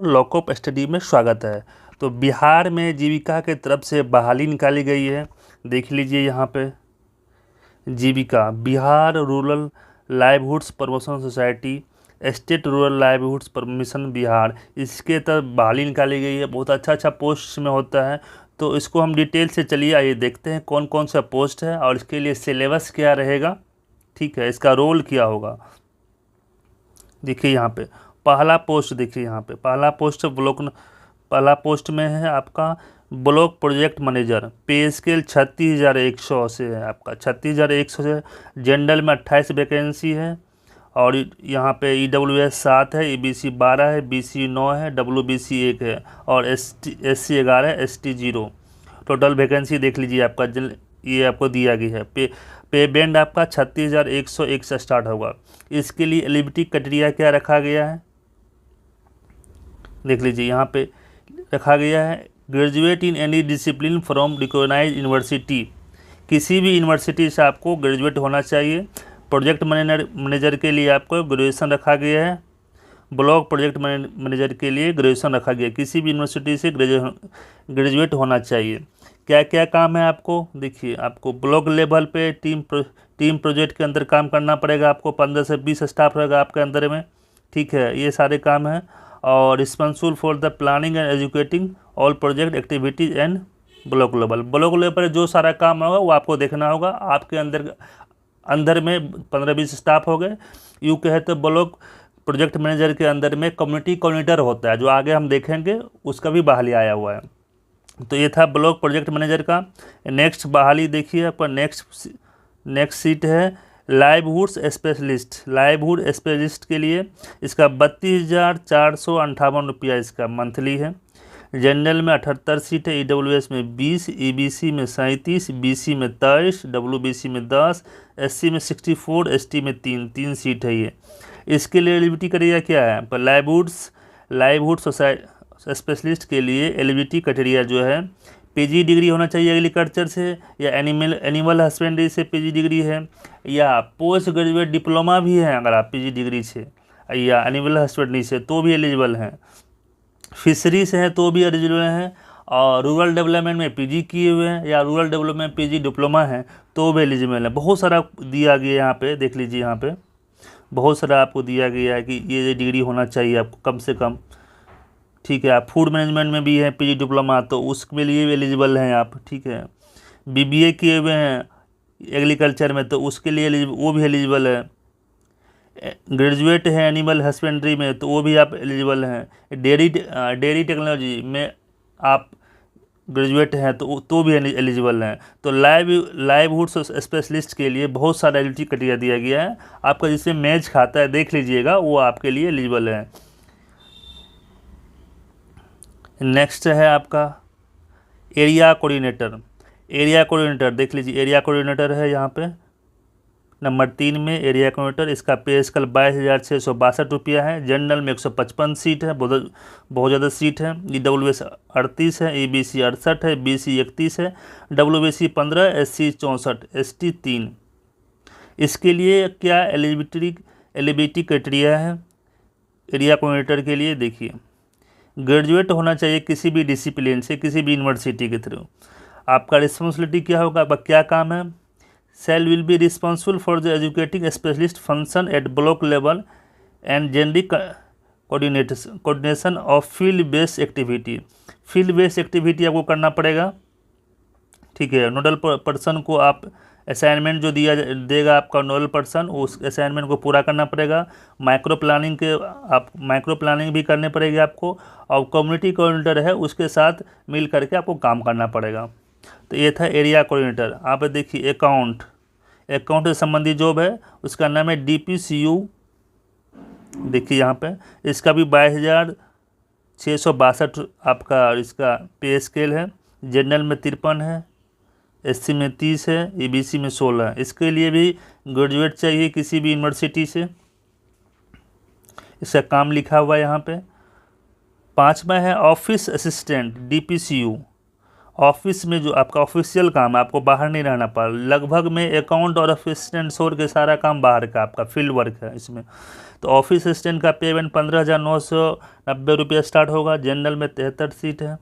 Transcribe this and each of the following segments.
Lockup study में स्वागत है। तो बिहार में जीविका के तरफ से बहाली निकाली गई है। देख लीजिए यहाँ पे Jeevika Bihar rural livelihoods promotion society state rural livelihoods permission Bihar, इसके तहत बहाली निकाली गई है। बहुत अच्छा पोस्ट में होता है। तो इसको हम डिटेल से चलिए आइए देखते हैं कौन कौन सा पोस्ट है और इसके लिए सिलेबस क्या रहेगा, ठीक है, इसका रोल क्या होगा। देखिए यहाँ पे पहला पोस्ट, देखिए यहाँ पे पहला पोस्ट में है आपका ब्लॉक प्रोजेक्ट मैनेजर। पे स्केल 36,100 से है आपका, 36,100 से। जनरल में 28 वैकेंसी है और यहाँ पे EWS 7 है, EBC 12 है, BC 9 है, WBC 1 है और SC 11 है, ST 0। टोटल वैकेंसी देख लीजिए आपका ये आपको दिया गया है। पे बैंड आपका 36,101 से स्टार्ट होगा। इसके लिए एलिजिबिलिटी क्राइटेरिया क्या रखा गया है, देख लीजिए यहाँ पे रखा गया है। Graduate in any discipline from recognised university, किसी भी यूनिवर्सिटी से आपको ग्रेजुएट होना चाहिए। प्रोजेक्ट मैनेजर के लिए आपको ग्रेजुएशन रखा गया है। ब्लॉक प्रोजेक्ट मैनेजर के लिए ग्रेजुएशन रखा गया है। किसी भी यूनिवर्सिटी से ग्रेजुएट होना चाहिए। क्या क्या काम है आपको, देखिए आपको ब्लॉक लेवल पे टीम प्रोजेक्ट के अंदर काम करना पड़ेगा। आपको 15 से 20 स्टाफ रहेगा आपके अंदर में, ठीक है, ये सारे काम हैं। और responsible for the planning and educating all project activities and block level पर जो सारा काम होगा वो आपको देखना होगा। आपके अंदर में 15-20 स्टाफ हो गए। यूँ कहे तो ब्लॉक प्रोजेक्ट मैनेजर के अंदर में कम्युनिटी कोऑर्डिनेटर होता है, जो आगे हम देखेंगे, उसका भी बहाली आया हुआ है। तो ये था ब्लॉक प्रोजेक्ट मैनेजर का। नेक्स्ट बहाली देखिए आपका, नेक्स्ट सीट है लाइवलीहुड्स स्पेशलिस्ट। लाइवलीहुड स्पेशलिस्ट के लिए इसका 32,458 रुपया इसका मंथली है। जनरल में 78 सीट है, EWS में 20, EBC में 37, BC में 23, WBC में 10, SC में 64, ST में 3 सीट है ये। इसके लिए एलिजिबिलिटी क्राइटेरिया क्या है, पर लाइवलीहुड सोसाइटी स्पेशलिस्ट के लिए एलिजिबिलिटी क्राइटेरिया जो है, PG डिग्री होना चाहिए एग्रीकल्चर से, या एनिमल हस्बेंड्री से PG डिग्री है, या पोस्ट ग्रेजुएट डिप्लोमा भी है अगर आप PG डिग्री से, या एनिमल हस्बेंड्री से तो भी एलिजिबल हैं। फिशरी से हैं तो भी एलिजिबल हैं, और रूरल डेवलपमेंट में PG किए हुए हैं या रूरल डेवलपमेंट PG डिप्लोमा है तो भी एलिजिबल है। बहुत सारा दिया गया है यहाँ पे, देख लीजिए यहाँ पे बहुत सारा आपको दिया गया है कि ये डिग्री होना चाहिए आपको कम से कम, ठीक है। आप फूड मैनेजमेंट में भी है PG डिप्लोमा तो उसके लिए भी एलिजिबल हैं आप, ठीक है। BBA किए हुए हैं एग्रीकल्चर में तो उसके लिए वो भी एलिजिबल है। ग्रेजुएट है एनिमल हस्बेंड्री में तो वो भी आप एलिजिबल हैं। डेयरी टेक्नोलॉजी में आप ग्रेजुएट हैं तो भी एलिजिबल हैं। तो लाइवलीहुड स्पेशलिस्ट के लिए बहुत सारा एलिजिबिलिटी क्राइटेरिया दिया गया है। आपका जिससे मैच खाता है देख लीजिएगा, वो आपके लिए एलिजिबल है। नेक्स्ट है आपका एरिया कोऑर्डिनेटर। देख लीजिए एरिया कोऑर्डिनेटर है यहाँ पे नंबर 3 में एरिया कोऑर्डिनेटर। इसका पे स्केल 22,662 रुपया है। जनरल में 155 सीट है, बहुत ज़्यादा सीट है। EWS 38 है, EBC 68 है, BC 31 है, WBC 15, SC 64, ST 3। इसके लिए क्या एलिजिबिलिटी क्राइटेरिया है एरिया कोऑर्डिनेटर के लिए, देखिए ग्रेजुएट होना चाहिए किसी भी डिसिप्लिन से, किसी भी यूनिवर्सिटी के थ्रू। आपका रिस्पॉन्सिबिलिटी क्या होगा, आपका क्या काम है, cell will be responsible for the educating specialist function at block level and generic coordination of field based activity. Field based activity आपको करना पड़ेगा, ठीक है। नोडल पर्सन को आप असाइनमेंट जो देगा आपका नोडल पर्सन, उस असाइनमेंट को पूरा करना पड़ेगा। माइक्रो प्लानिंग भी करनी पड़ेगी आपको, और कम्युनिटी कोऑर्डिनेटर है उसके साथ मिल करके आपको काम करना पड़ेगा। तो ये था एरिया कोऑर्डिनेटर। आप देखिए अकाउंट से संबंधित जॉब है, उसका नाम है DPCU। देखिए यहाँ पे इसका भी 22,662 आपका इसका पे स्केल है। जनरल में 53 है, SC में 30 है, EBC में 16 है। इसके लिए भी ग्रेजुएट चाहिए किसी भी यूनिवर्सिटी से। इसका काम लिखा हुआ है यहाँ पे। 5वां है ऑफिस असिस्टेंट DPCU। ऑफिस में जो आपका ऑफिशियल काम है, आपको बाहर नहीं रहना पड़ा। लगभग में अकाउंट और असिस्टेंट छोड़ के सारा काम बाहर का आपका फील्ड वर्क है इसमें। तो ऑफिस असिस्टेंट का पेमेंट 15,990 रुपये स्टार्ट होगा। जनरल में 73 सीट है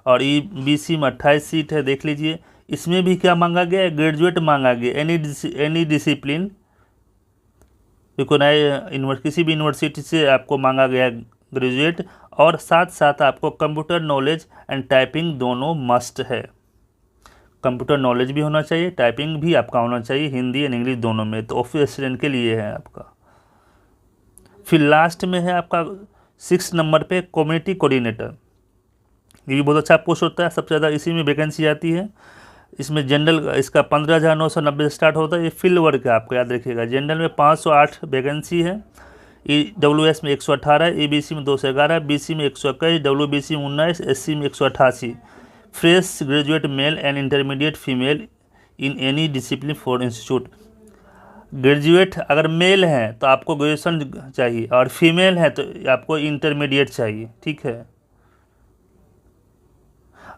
और EBC में 28 सीट है। देख लीजिए इसमें भी क्या मांगा गया है, ग्रेजुएट मांगा गया, एनी डिसिप्लिन किसी भी यूनिवर्सिटी से आपको मांगा गया ग्रेजुएट, और साथ साथ आपको कंप्यूटर नॉलेज एंड टाइपिंग दोनों मस्ट है। कंप्यूटर नॉलेज भी होना चाहिए, टाइपिंग भी आपका होना चाहिए, हिंदी एंड इंग्लिश दोनों में। तो ऑफिस असिस्टेंट के लिए है आपका। फिर लास्ट में है आपका 6 नंबर पे कम्युनिटी कोऑर्डिनेटर। ये भी बहुत अच्छा पोस्ट होता है, सबसे ज़्यादा इसी में वैकेंसी आती है। इसमें जनरल इसका 15,990 स्टार्ट होता है। ये फील्ड वर्क है, आपको याद रखिएगा। जनरल में 508 वैकेंसी है, EWS में 118, EBC में 211, BC में 121, WBC में 19, SC में 188। Fresh graduate male and intermediate female in any discipline for institute. Graduate अगर मेल हैं तो आपको ग्रेजुएशन चाहिए, और फीमेल है तो आपको इंटरमीडिएट चाहिए, ठीक है।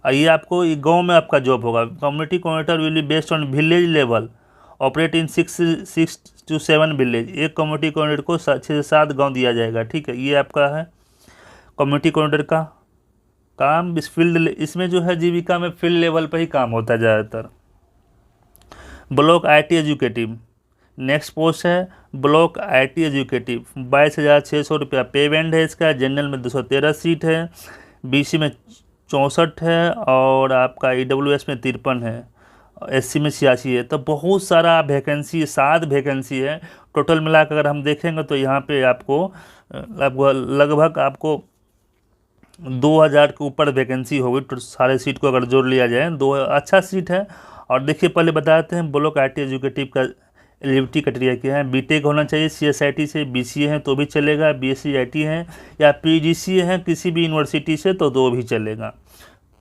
ये आपको गांव में आपका जॉब होगा। Community coordinator will be based on village level, operate in 6 to 7 village. एक कम्युनिटी कोऑर्डिनेटर को 6 से 7 गांव दिया जाएगा, ठीक है। ये आपका है कम्युनिटी कोऑर्डिनेटर का काम। इस फील्ड इसमें जो है जीविका में फील्ड लेवल पर ही काम होता है ज़्यादातर। Block IT educative next post है, ब्लॉक IT एजुकेटिव। 22,600 रुपया पेमेंट है इसका। जनरल में 213 सीट है, BC में 64 है, और आपका EWS में 53 है, SC में 86 है। तो बहुत सारा वैकेंसी, 7 वैकेंसी है टोटल मिलाकर। अगर हम देखेंगे तो यहाँ पे आपको लगभग आपको 2,000 के ऊपर वैकेंसी होगी। तो सारे सीट को अगर जोड़ लिया जाए 2 अच्छा सीट है। और देखिए पहले बताते हैं ब्लॉक IT एजुकेटिव का एलिजिबिलिटी क्राइटेरिया क्या है। BTech होना चाहिए CSIT से, BCA है तो भी चलेगा, BSc IT है, या PGCA है किसी भी यूनिवर्सिटी से तो दो भी चलेगा।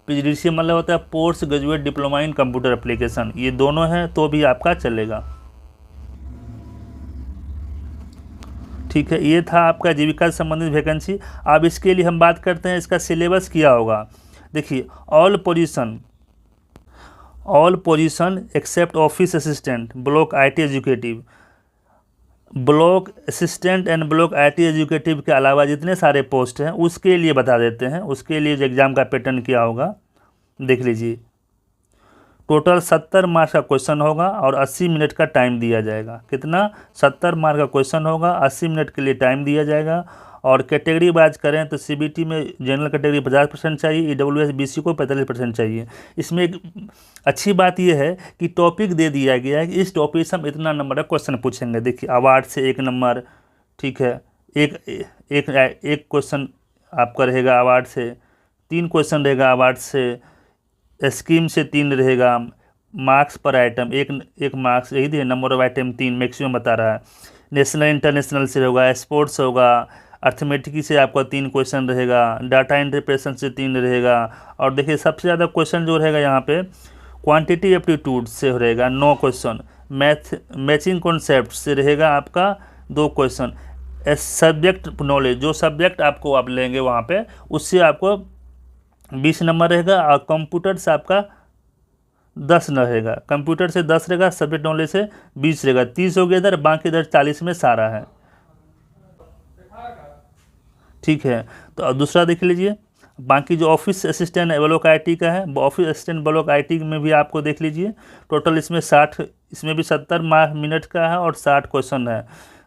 PGDCA मतलब होता है post graduate diploma in computer application, ये दोनों हैं तो भी आपका चलेगा, ठीक है। ये था आपका जीविका से संबंधित वैकेंसी। अब इसके लिए हम बात करते हैं इसका सिलेबस क्या होगा। देखिए all position except office assistant, block IT educative, block assistant and block IT educative के अलावा जितने सारे पोस्ट हैं उसके लिए बता देते हैं। उसके लिए जो एग्ज़ाम का पैटर्न क्या होगा देख लीजिए। टोटल 70 मार्क्स का क्वेश्चन होगा और 80 मिनट का टाइम दिया जाएगा। कितना? 70 मार्क्स का क्वेश्चन होगा, 80 मिनट के लिए टाइम दिया जाएगा। और कैटेगरी वाइज करें तो CBT में जनरल कैटेगरी 50% चाहिए, EWS BC को 45% चाहिए। इसमें एक अच्छी बात यह है कि टॉपिक दे दिया गया है कि इस टॉपिक से हम इतना नंबर का क्वेश्चन पूछेंगे। देखिए अवार्ड से 1 नंबर, ठीक है, एक क्वेश्चन आपका रहेगा अवार्ड से, 3 क्वेश्चन रहेगा अवार्ड से, स्कीम से 3 रहेगा, मार्क्स पर आइटम एक मार्क्स, यही दिए नंबर ऑफ आइटम 3 मैक्सिमम बता रहा है। नेशनल इंटरनेशनल से होगा, स्पोर्ट्स होगा, अर्थमेटिक से आपका 3 क्वेश्चन रहेगा, डाटा इंटरप्रेशन से 3 रहेगा। और देखिए सबसे ज़्यादा क्वेश्चन जो रहेगा यहाँ पे क्वांटिटी एप्टीट्यूड से रहेगा 9 क्वेश्चन, मैचिंग कॉन्सेप्ट से रहेगा आपका 2 क्वेश्चन, सब्जेक्ट नॉलेज जो सब्जेक्ट आपको आप लेंगे वहाँ पे उससे आपको 20 नंबर रहेगा। और कंप्यूटर से आपका 10 रहेगा, कंप्यूटर से 10 रहेगा, सब्जेक्ट नॉलेज से 20 रहेगा, 30 हो गया इधर, बाकी इधर 40 में सारा है, ठीक है। तो अब दूसरा देख लीजिए, बाकी जो ऑफिस असिस्टेंट ब्लॉक IT का है, ऑफिस असिस्टेंट ब्लॉक IT में भी आपको देख लीजिए टोटल इसमें 60, इसमें भी 70 मिनट का है और 60 क्वेश्चन है।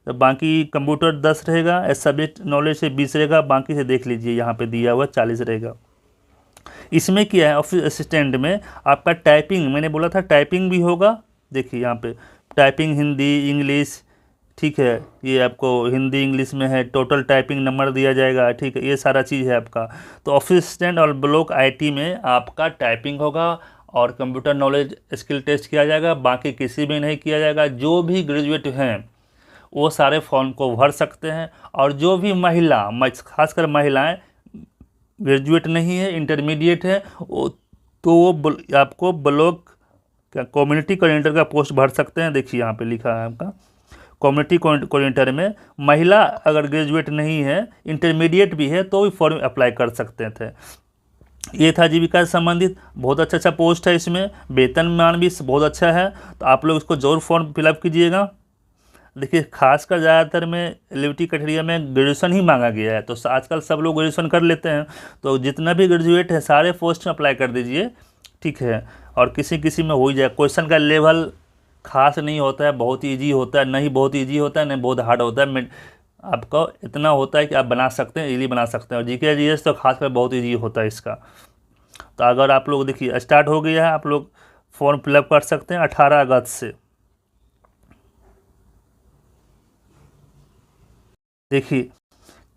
तो बाकी कंप्यूटर 10 रहेगा, सब्जेक्ट नॉलेज से 20 रहेगा, बाकी से देख लीजिए यहाँ पे दिया हुआ 40 रहेगा। इसमें क्या है ऑफिस असिस्टेंट में आपका टाइपिंग, मैंने बोला था टाइपिंग भी होगा। देखिए यहाँ पे टाइपिंग हिंदी इंग्लिश, ठीक है, ये आपको हिंदी इंग्लिश में है, टोटल टाइपिंग नंबर दिया जाएगा, ठीक है, ये सारा चीज़ है आपका। तो ऑफिस असिस्टेंट और ब्लॉक IT में आपका टाइपिंग होगा और कंप्यूटर नॉलेज स्किल टेस्ट किया जाएगा, बाकी किसी भी नहीं किया जाएगा। जो भी ग्रेजुएट हैं वो सारे फॉर्म को भर सकते हैं, और जो भी महिला, खासकर महिलाएं ग्रेजुएट नहीं है इंटरमीडिएट है तो वो आपको ब्लॉक कम्युनिटी कोऑर्डिनेटर का पोस्ट भर सकते हैं। देखिए यहाँ पे लिखा है आपका कम्युनिटी कोऑर्डिनेटर में महिला अगर ग्रेजुएट नहीं है इंटरमीडिएट भी है तो भी फॉर्म अप्लाई कर सकते थे। ये था जीविका से संबंधित, बहुत अच्छा पोस्ट है, इसमें वेतन मान भी बहुत अच्छा है, तो आप लोग इसको जरूर फॉर्म फिलअप कीजिएगा। देखिए खासकर ज़्यादातर में एलिजिबिलिटी क्राइटेरिया में ग्रेजुएशन ही मांगा गया है, तो आजकल सब लोग ग्रेजुएशन कर लेते हैं, तो जितना भी ग्रेजुएट है सारे पोस्ट में अप्लाई कर दीजिए, ठीक है। और किसी किसी में हो ही जाए, क्वेश्चन का लेवल खास नहीं होता है, बहुत ईजी होता है, नहीं बहुत ईजी होता है, नहीं बहुत हार्ड होता है, आपको इतना होता है कि आप बना सकते हैं, इजीली बना सकते हैं। और जीके जीएस तो खासकर बहुत ईजी होता है इसका। तो अगर आप लोग देखिए स्टार्ट हो गया है, आप लोग फॉर्म फिलअप कर सकते हैं 18 अगस्त से। देखिए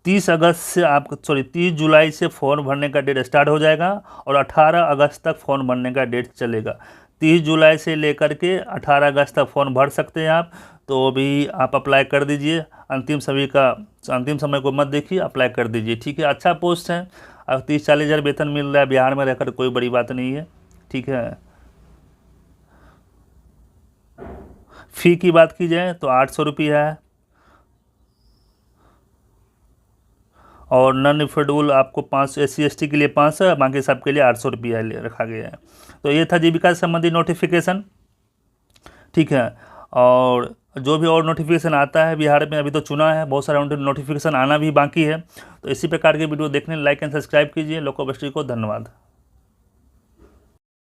30 जुलाई से फॉर्म भरने का डेट स्टार्ट हो जाएगा और 18 अगस्त तक फॉर्म भरने का डेट चलेगा। 30 जुलाई से लेकर के 18 अगस्त तक फॉर्म भर सकते हैं आप, तो अभी आप अप्लाई कर दीजिए। अंतिम समय को मत देखिए, अप्लाई कर दीजिए, ठीक है। अच्छा पोस्ट है, अब 30-40 हज़ार वेतन मिल रहा है, बिहार में रहकर कोई बड़ी बात नहीं है, ठीक है। फ़ी की बात की जाए तो 800 रुपया है, और नॉन शेड्यूल आपको 500, SC ST के लिए 500 है, बाकी सबके लिए 800 रुपया रखा गया है। तो ये था जीविका से संबंधित नोटिफिकेशन, ठीक है। और जो भी और नोटिफिकेशन आता है बिहार में, अभी तो चुना है, बहुत सारा नोटिफिकेशन आना भी बाकी है। तो इसी प्रकार के वीडियो देखने लाइक एंड सब्सक्राइब कीजिए। लोको बस्टी को धन्यवाद।